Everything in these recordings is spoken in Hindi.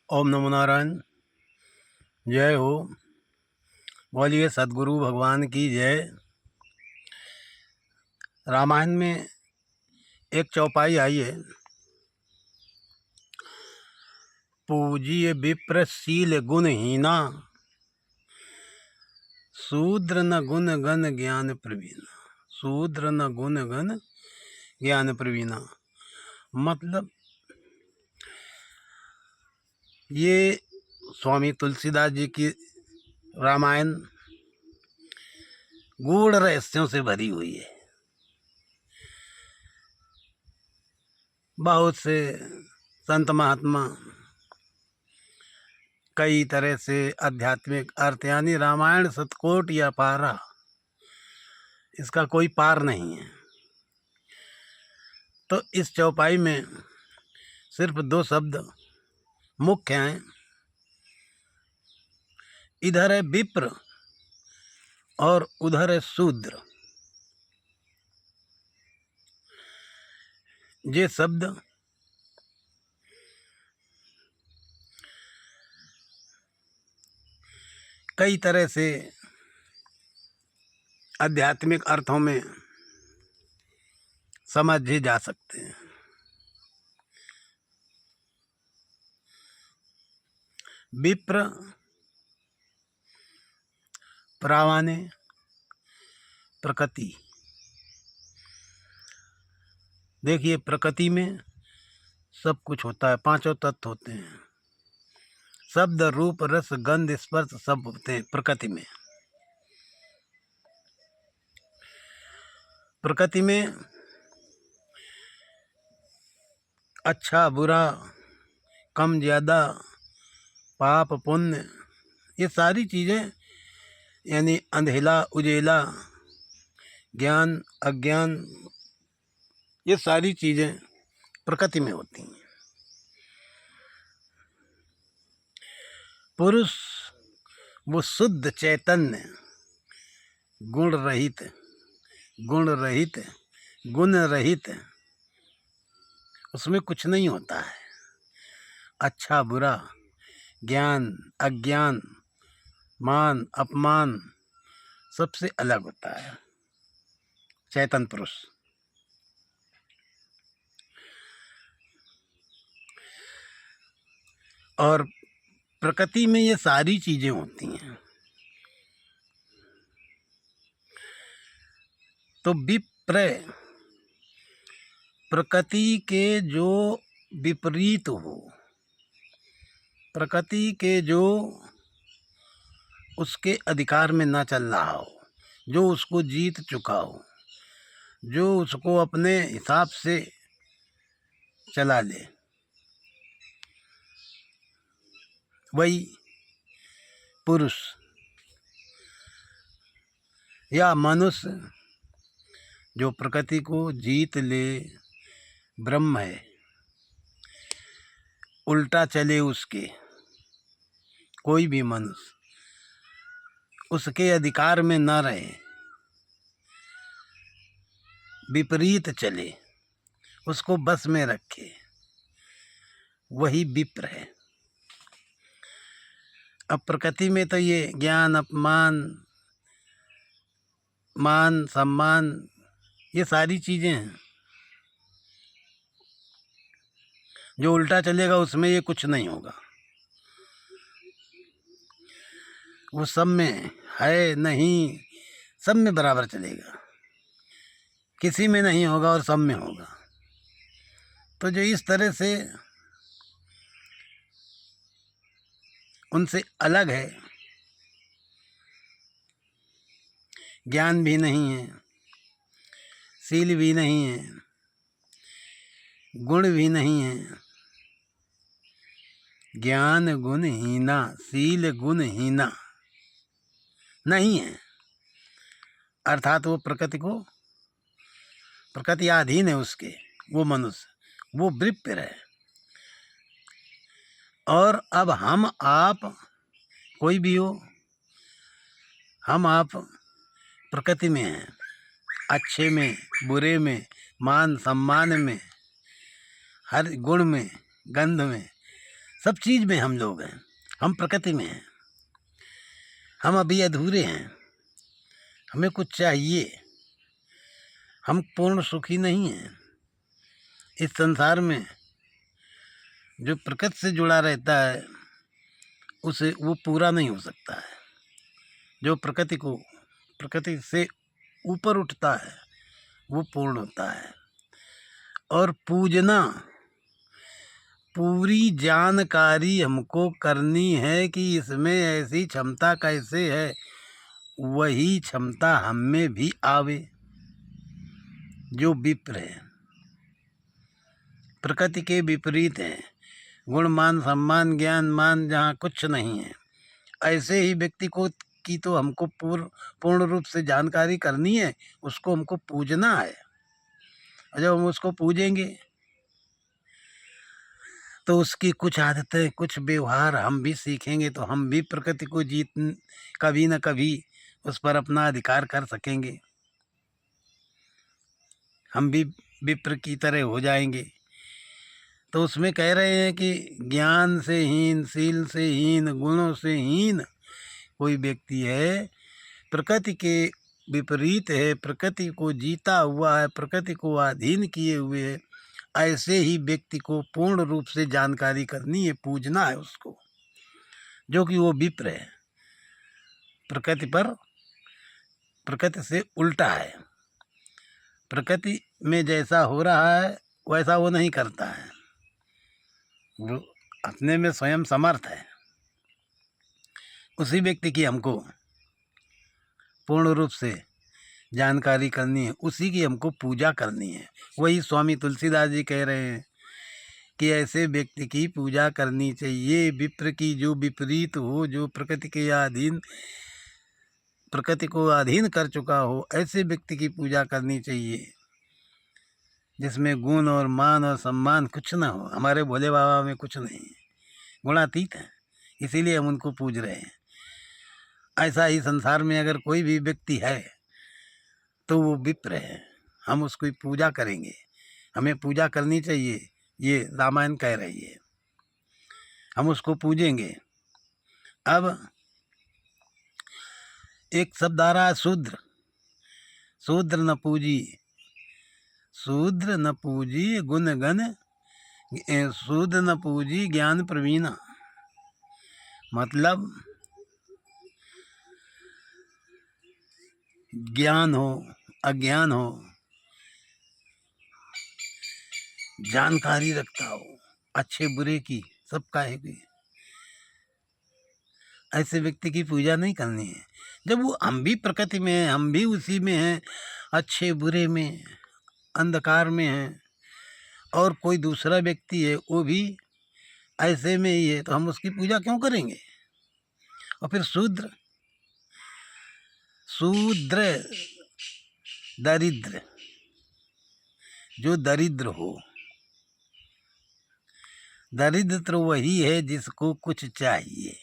ओम नमो नारायण। जय हो। बोलिए सद्गुरु भगवान की जय। रामायण में एक चौपाई आई है, पूजिय विप्र शील गुणहीना, शूद्र न गुण गण ज्ञान प्रवीणा। शूद्र न गुण गण ज्ञान प्रवीणा मतलब ये स्वामी तुलसीदास जी की रामायण गूढ़ रहस्यों से भरी हुई है। बहुत से संत महात्मा कई तरह से आध्यात्मिक अर्थ, यानी रामायण सतकोट या पारा, इसका कोई पार नहीं है। तो इस चौपाई में सिर्फ 2 शब्द मुख्य हैं। इधर है विप्र और उधर है शूद्र। ये शब्द कई तरह से आध्यात्मिक अर्थों में समझे जा सकते हैं। विप्र प्रावाने प्रकृति। देखिए, प्रकृति में सब कुछ होता है, 5 तत्व होते हैं। शब्द रूप रस गंध स्पर्श सब होते हैं प्रकृति में। प्रकृति में अच्छा बुरा, कम ज़्यादा, पाप पुण्य, ये सारी चीज़ें, यानी अंधेला उजेला, ज्ञान अज्ञान, ये सारी चीज़ें प्रकृति में होती हैं। पुरुष वो शुद्ध चैतन्य, गुण रहित, गुण रहित, उसमें कुछ नहीं होता है। अच्छा बुरा, ज्ञान अज्ञान, मान अपमान, सबसे अलग होता है चैतन्य पुरुष। और प्रकृति में ये सारी चीज़ें होती हैं। तो विप्र प्रकृति के जो विपरीत हो, प्रकृति के जो उसके अधिकार में ना चल रहा हो, जो उसको जीत चुका हो, जो उसको अपने हिसाब से चला ले, वही पुरुष या मनुष्य जो प्रकृति को जीत ले, ब्रह्म है। उल्टा चले उसके, कोई भी मनुष्य उसके अधिकार में न रहे, विपरीत चले, उसको बस में रखे, वही विप्र है। अब प्रकृति में तो ये ज्ञान अपमान, मान सम्मान, ये सारी चीज़ें हैं। जो उल्टा चलेगा उसमें ये कुछ नहीं होगा। वो सब में है नहीं, सब में बराबर चलेगा, किसी में नहीं होगा और सब में होगा। तो जो इस तरह से उनसे अलग है, ज्ञान भी नहीं है, शील भी नहीं है, गुण भी नहीं है, ज्ञान गुणहीना, शील गुणहीना नहीं है, अर्थात वो प्रकृति अधीन है उसके, वो मनुष्य, वो विप्र है। और अब हम आप कोई भी हो, हम आप प्रकृति में हैं, अच्छे में बुरे में, मान सम्मान में, हर गुण में गंध में, सब चीज़ में हम लोग हैं, हम प्रकृति में हैं, हम अभी अधूरे हैं, हमें कुछ चाहिए, हम पूर्ण सुखी नहीं हैं। इस संसार में जो प्रकृति से जुड़ा रहता है उसे वो पूरा नहीं हो सकता है। जो प्रकृति से ऊपर उठता है वो पूर्ण होता है। और पूजना, पूरी जानकारी हमको करनी है कि इसमें ऐसी क्षमता कैसे है, वही क्षमता हम में भी आवे। जो विप्र है, प्रकृति के विपरीत हैं, गुण मान सम्मान ज्ञान मान जहाँ कुछ नहीं है, ऐसे ही व्यक्ति को की तो हमको पूर्ण रूप से जानकारी करनी है, उसको हमको पूजना है। और जब हम उसको पूजेंगे तो उसकी कुछ आदतें, कुछ व्यवहार हम भी सीखेंगे, तो हम भी प्रकृति को कभी न कभी उस पर अपना अधिकार कर सकेंगे, हम भी विप्र की तरह हो जाएंगे। तो उसमें कह रहे हैं कि ज्ञान से हीन, शील से हीन, गुणों से हीन कोई व्यक्ति है, प्रकृति के विपरीत है, प्रकृति को जीता हुआ है, प्रकृति को अधीन किए हुए है, ऐसे ही व्यक्ति को पूर्ण रूप से जानकारी करनी है, पूजना है उसको, जो कि वो विप्र है, प्रकृति से उल्टा है। प्रकृति में जैसा हो रहा है वैसा वो नहीं करता है, वो अपने में स्वयं समर्थ है। उसी व्यक्ति की हमको पूर्ण रूप से जानकारी करनी है, उसी की हमको पूजा करनी है। वही स्वामी तुलसीदास जी कह रहे हैं कि ऐसे व्यक्ति की पूजा करनी चाहिए, विप्र की जो विपरीत हो, जो प्रकृति को अधीन कर चुका हो, ऐसे व्यक्ति की पूजा करनी चाहिए जिसमें गुण और मान और सम्मान कुछ ना हो। हमारे भोले बाबा में कुछ नहीं है, गुणातीत है, इसीलिए हम उनको पूज रहे हैं। ऐसा ही संसार में अगर कोई भी व्यक्ति है तो वो विप्र है, हम उसकी पूजा करेंगे, हमें पूजा करनी चाहिए, ये रामायण कह रही है, हम उसको पूजेंगे। अब एक शब्द आ रहा है शूद्र, शूद्र न पूजी गुण गण, शूद्र न पूजी ज्ञान प्रवीणा। मतलब ज्ञान हो अज्ञान हो, जानकारी रखता हो अच्छे बुरे की, सब काहे की, ऐसे व्यक्ति की पूजा नहीं करनी है। जब वो हम भी प्रकृति में हैं, हम भी उसी में हैं, अच्छे बुरे में, अंधकार में हैं, और कोई दूसरा व्यक्ति है वो भी ऐसे में ही है, तो हम उसकी पूजा क्यों करेंगे। और फिर शूद्र दरिद्र, जो दरिद्र हो, दरिद्र तो वही है जिसको कुछ चाहिए,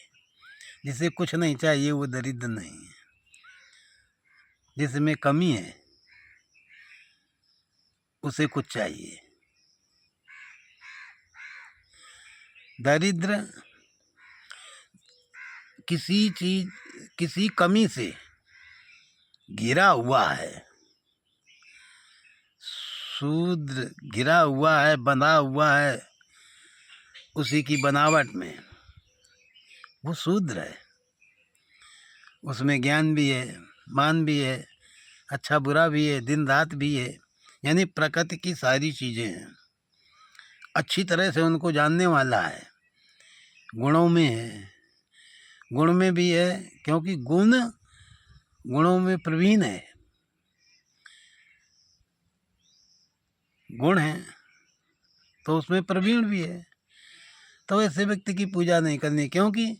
जिसे कुछ नहीं चाहिए वो दरिद्र नहीं है। जिसमें कमी है उसे कुछ चाहिए। दरिद्र किसी कमी से घिरा हुआ है, शूद्र घिरा हुआ है, बंधा हुआ है उसी की बनावट में, वो शूद्र है। उसमें ज्ञान भी है, मान भी है, अच्छा बुरा भी है, दिन रात भी है, यानी प्रकृति की सारी चीज़ें हैं, अच्छी तरह से उनको जानने वाला है। गुणों में है, गुण में भी है, क्योंकि गुणों में प्रवीण है, गुण है तो उसमें प्रवीण भी है। तो ऐसे व्यक्ति की पूजा नहीं करनी, क्योंकि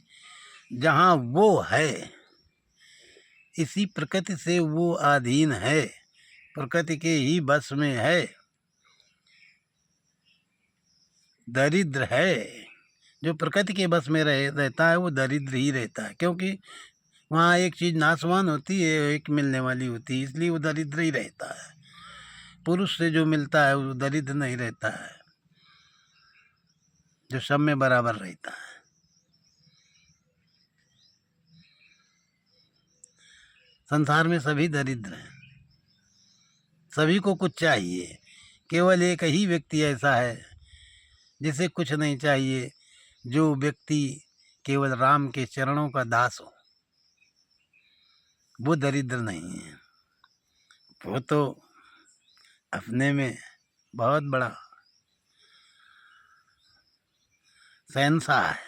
जहाँ वो है इसी प्रकृति से वो अधीन है, प्रकृति के ही बस में है, दरिद्र है। जो प्रकृति के बस में रहता है वो दरिद्र ही रहता है, क्योंकि वहाँ एक चीज़ नाशवान होती है, एक मिलने वाली होती है, इसलिए वो दरिद्र ही रहता है। पुरुष से जो मिलता है वो दरिद्र नहीं रहता है। जो सब में बराबर रहता है। संसार में सभी दरिद्र हैं, सभी को कुछ चाहिए। केवल एक ही व्यक्ति ऐसा है जिसे कुछ नहीं चाहिए, जो व्यक्ति केवल राम के चरणों का दास हो। वो दरिद्र नहीं है, वो तो अपने में बहुत बड़ा शहंशाह है,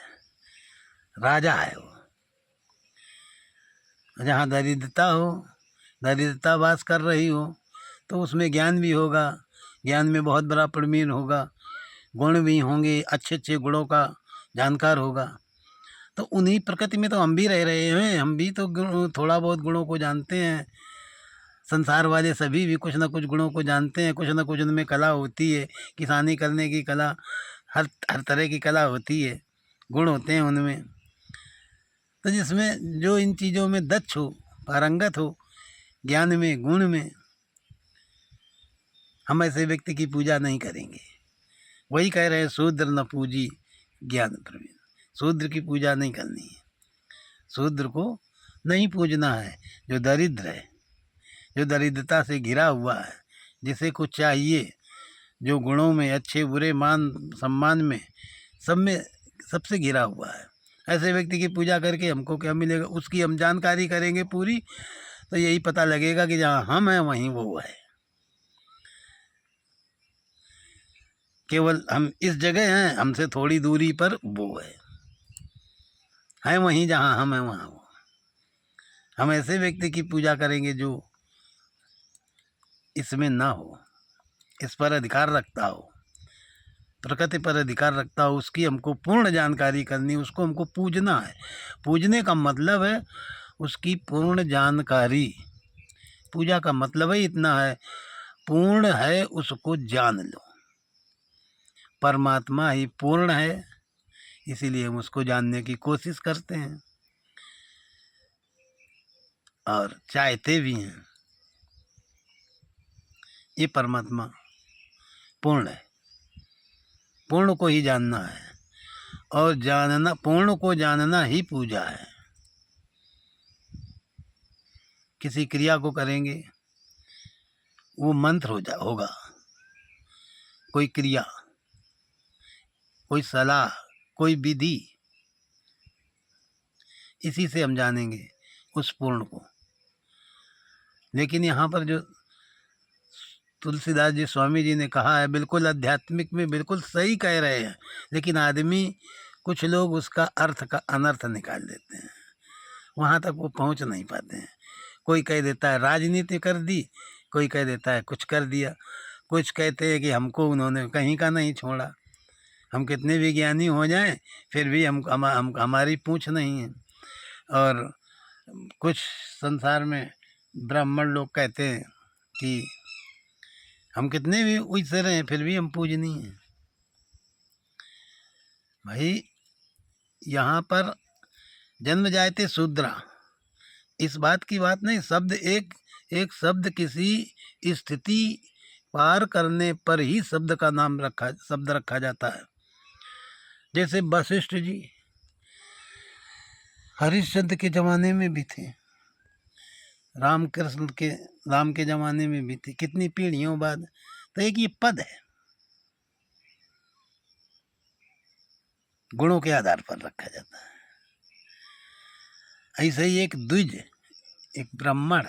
राजा है वो। जहाँ दरिद्रता हो, दरिद्रता वास कर रही हो, तो उसमें ज्ञान भी होगा, ज्ञान में बहुत बड़ा प्रवीण होगा, गुण भी होंगे, अच्छे अच्छे गुणों का जानकार होगा। तो उन्हीं प्रकृति में तो हम भी रह रहे हैं, हम भी तो थोड़ा बहुत गुणों को जानते हैं। संसार वाले सभी भी कुछ ना कुछ गुणों को जानते हैं, कुछ ना कुछ उनमें कला होती है, किसानी करने की कला, हर हर तरह की कला होती है, गुण होते हैं उनमें। तो जिसमें जो इन चीज़ों में दक्ष हो, पारंगत हो, ज्ञान में, गुण में, हम ऐसे व्यक्ति की पूजा नहीं करेंगे। वही कह रहे हैं, शूद्र न पूजी ज्ञान प्रवीण। शूद्र की पूजा नहीं करनी है, शूद्र को नहीं पूजना है। जो दरिद्र है, जो दरिद्रता से घिरा हुआ है, जिसे कुछ चाहिए, जो गुणों में, अच्छे बुरे, मान सम्मान में, सब में, सबसे घिरा हुआ है, ऐसे व्यक्ति की पूजा करके हमको क्या मिलेगा? उसकी हम जानकारी करेंगे पूरी, तो यही पता लगेगा कि जहाँ हम हैं वहीं वो है। केवल हम इस जगह हैं, हमसे थोड़ी दूरी पर वो है वहीं जहाँ हम हैं वहाँ वो। हम ऐसे व्यक्ति की पूजा करेंगे जो इसमें ना हो, इस पर अधिकार रखता हो, प्रकृति पर अधिकार रखता हो, उसकी हमको पूर्ण जानकारी करनी, उसको हमको पूजना है। पूजने का मतलब है उसकी पूर्ण जानकारी। पूजा का मतलब ही इतना है, पूर्ण है उसको जान लो। परमात्मा ही पूर्ण है, इसीलिए हम उसको जानने की कोशिश करते हैं और चाहते भी हैं। ये परमात्मा पूर्ण है, पूर्ण को ही जानना है, और जानना, पूर्ण को जानना ही पूजा है। किसी क्रिया को करेंगे, वो मंत्र होगा, कोई क्रिया, कोई सलाह, कोई विधि, इसी से हम जानेंगे उस पूर्ण को। लेकिन यहाँ पर जो तुलसीदास जी स्वामी जी ने कहा है, बिल्कुल आध्यात्मिक में बिल्कुल सही कह रहे हैं, लेकिन आदमी, कुछ लोग उसका अर्थ का अनर्थ निकाल देते हैं, वहाँ तक वो पहुँच नहीं पाते हैं। कोई कह देता है राजनीति कर दी, कोई कह देता है कुछ कर दिया, कुछ कहते हैं कि हमको उन्होंने कहीं का नहीं छोड़ा। हम कितने भी ज्ञानी हो जाएं, फिर भी हमारी पूछ नहीं है। और कुछ संसार में ब्राह्मण लोग कहते हैं कि हम कितने भी उच्च रहें, फिर भी हम पूजनीय हैं। भाई, यहाँ पर जन्म जायते शूद्रा, इस बात की बात नहीं। शब्द एक एक शब्द किसी स्थिति पार करने पर ही शब्द का नाम शब्द रखा जाता है। जैसे वशिष्ठ जी हरिश्चंद्र के ज़माने में भी थे, राम के ज़माने में भी थे, कितनी पीढ़ियों बाद। तो एक ये पद है, गुणों के आधार पर रखा जाता है। ऐसे ही एक द्विज, एक ब्राह्मण,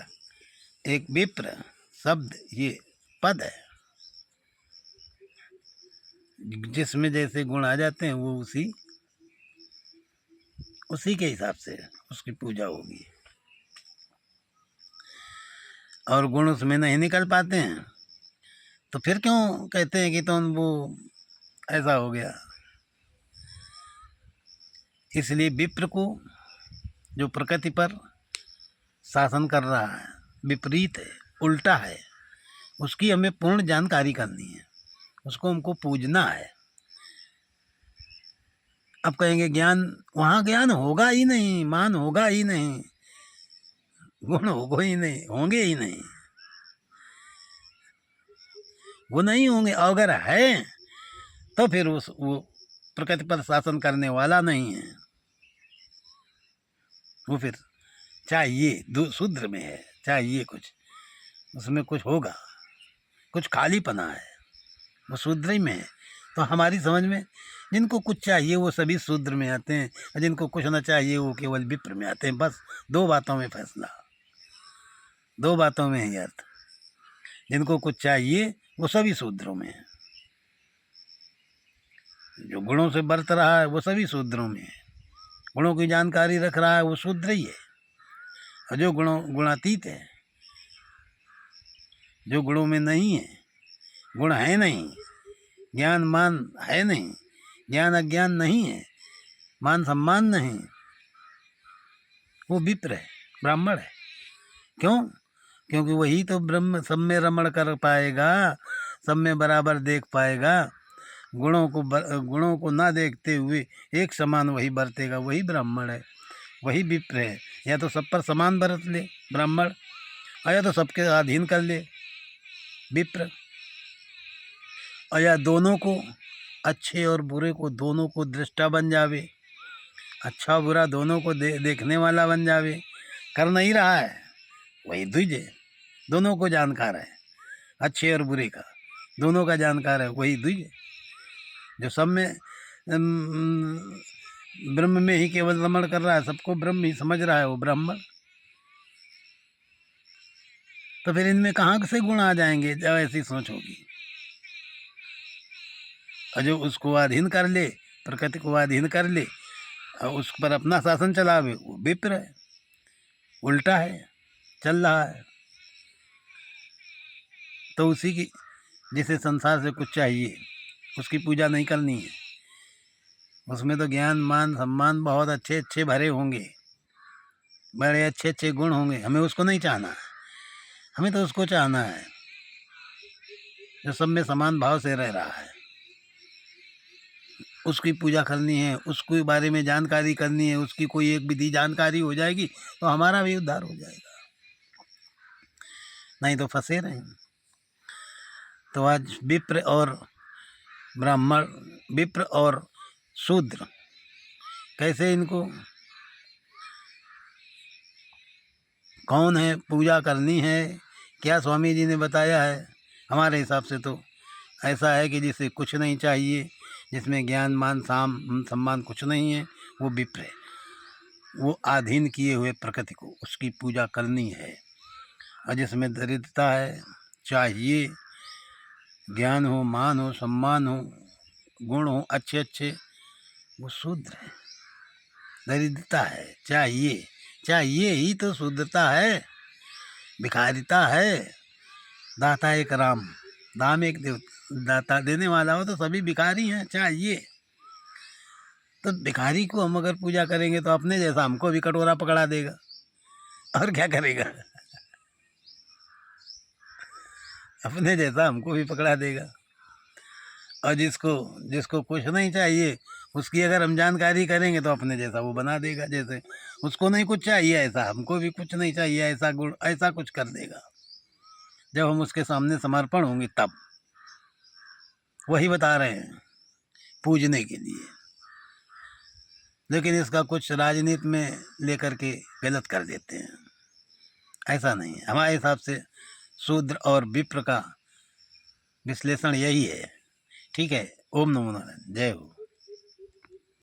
एक विप्र शब्द, ये पद है, जिसमें जैसे गुण आ जाते हैं वो उसी के हिसाब से उसकी पूजा होगी। और गुण उसमें नहीं निकल पाते हैं, तो फिर क्यों कहते हैं कि तो वो ऐसा हो गया? इसलिए विप्र को, जो प्रकृति पर शासन कर रहा है, विपरीत है, उल्टा है, उसकी हमें पूर्ण जानकारी करनी है, उसको हमको पूजना है। अब कहेंगे ज्ञान, वहाँ ज्ञान होगा ही नहीं, मान होगा ही नहीं, गुण होंगे ही नहीं, वो नहीं होंगे। अगर है तो फिर वो प्रकृति पर शासन करने वाला नहीं है। वो फिर चाहिए शूद्र में है, चाहिए कुछ, उसमें कुछ होगा, कुछ खालीपना है, वो शूद्र ही में है। तो हमारी समझ में जिनको कुछ चाहिए वो सभी शूद्र में आते हैं, और जिनको कुछ ना चाहिए वो केवल विप्र में आते हैं। बस दो बातों में फैसला, दो बातों में ही अर्थ। जिनको कुछ चाहिए वो सभी शूद्रों में है, जो गुणों से बरत रहा है वो सभी शूद्रों में है, गुणों की जानकारी रख रहा है वो शूद्र ही है। और जो गुणातीत है, जो गुणों में नहीं है, गुण है नहीं, ज्ञान मान है नहीं, ज्ञान अज्ञान नहीं है, मान सम्मान नहीं, वो विप्र है, ब्राह्मण है। क्यों? क्योंकि वही तो ब्रह्म सब में रमण कर पाएगा, सब में बराबर देख पाएगा। गुणों को ना देखते हुए एक समान वही बरतेगा, वही ब्राह्मण है, वही विप्र है। या तो सब पर समान बरत ले ब्राह्मण, और या तो सबके अधीन कर ले विप्र, और या दोनों को, अच्छे और बुरे को दोनों को दृष्टा बन जावे, अच्छा बुरा दोनों को देखने वाला बन जावे। कर नहीं रहा है वही द्विज है, दोनों को जानकार है, अच्छे और बुरे का दोनों का जानकार है, वही द्विज है। जो सब में ब्रह्म में ही केवल रमण कर रहा है, सबको ब्रह्म ही समझ रहा है, वो ब्राह्मण। तो फिर इनमें कहाँ से गुण आ जाएंगे जब ऐसी सोच होगी। और जो उसको अधीन कर ले, प्रकृति को अधीन कर ले और उस पर अपना शासन चलावे, वो विप्र है, उल्टा है, चल रहा है। तो उसी की, जिसे संसार से कुछ चाहिए उसकी पूजा नहीं करनी है। उसमें तो ज्ञान मान सम्मान बहुत अच्छे अच्छे भरे होंगे, बड़े अच्छे अच्छे गुण होंगे, हमें उसको नहीं चाहना है। हमें तो उसको चाहना है जो सब में समान भाव से रह रहा है, उसकी पूजा करनी है, उसके बारे में जानकारी करनी है। उसकी कोई एक विधि जानकारी हो जाएगी तो हमारा भी उद्धार हो जाएगा, नहीं तो फंसे रहेंगे। तो आज विप्र और ब्राह्मण, विप्र और शूद्र, कैसे इनको कौन है पूजा करनी है, क्या स्वामी जी ने बताया है। हमारे हिसाब से तो ऐसा है कि जिसे कुछ नहीं चाहिए, जिसमें ज्ञान मान सम्मान कुछ नहीं है, वो विप्र है। वो अधीन किए हुए प्रकृति को उसकी पूजा करनी है। और जिसमें दरिद्रता है, चाहिए ज्ञान हो, मान हो, सम्मान हो, गुण हो अच्छे अच्छे, वो शूद्र है। दरिद्रता है, चाहिए ही तो शूद्रता है, भिखारिता है। दाता एक राम, दाम एक देव, दाता देने वाला हो तो सभी भिखारी हैं। चाहिए तो भिखारी को हम अगर पूजा करेंगे तो अपने जैसा हमको भी कटोरा पकड़ा देगा, और क्या करेगा, अपने जैसा हमको भी पकड़ा देगा। और जिसको कुछ नहीं चाहिए उसकी अगर हम जानकारी करेंगे तो अपने जैसा वो बना देगा। जैसे उसको नहीं कुछ चाहिए ऐसा, हमको भी कुछ नहीं चाहिए ऐसा गुण, ऐसा कुछ कर देगा। जब हम उसके सामने समर्पण होंगे तब। वही बता रहे हैं पूजने के लिए, लेकिन इसका कुछ राजनीति में लेकर के गलत कर देते हैं। ऐसा नहीं है, हमारे हिसाब से शूद्र और विप्र का विश्लेषण यही है। ठीक है। ओम नमो नारायण, जय हो।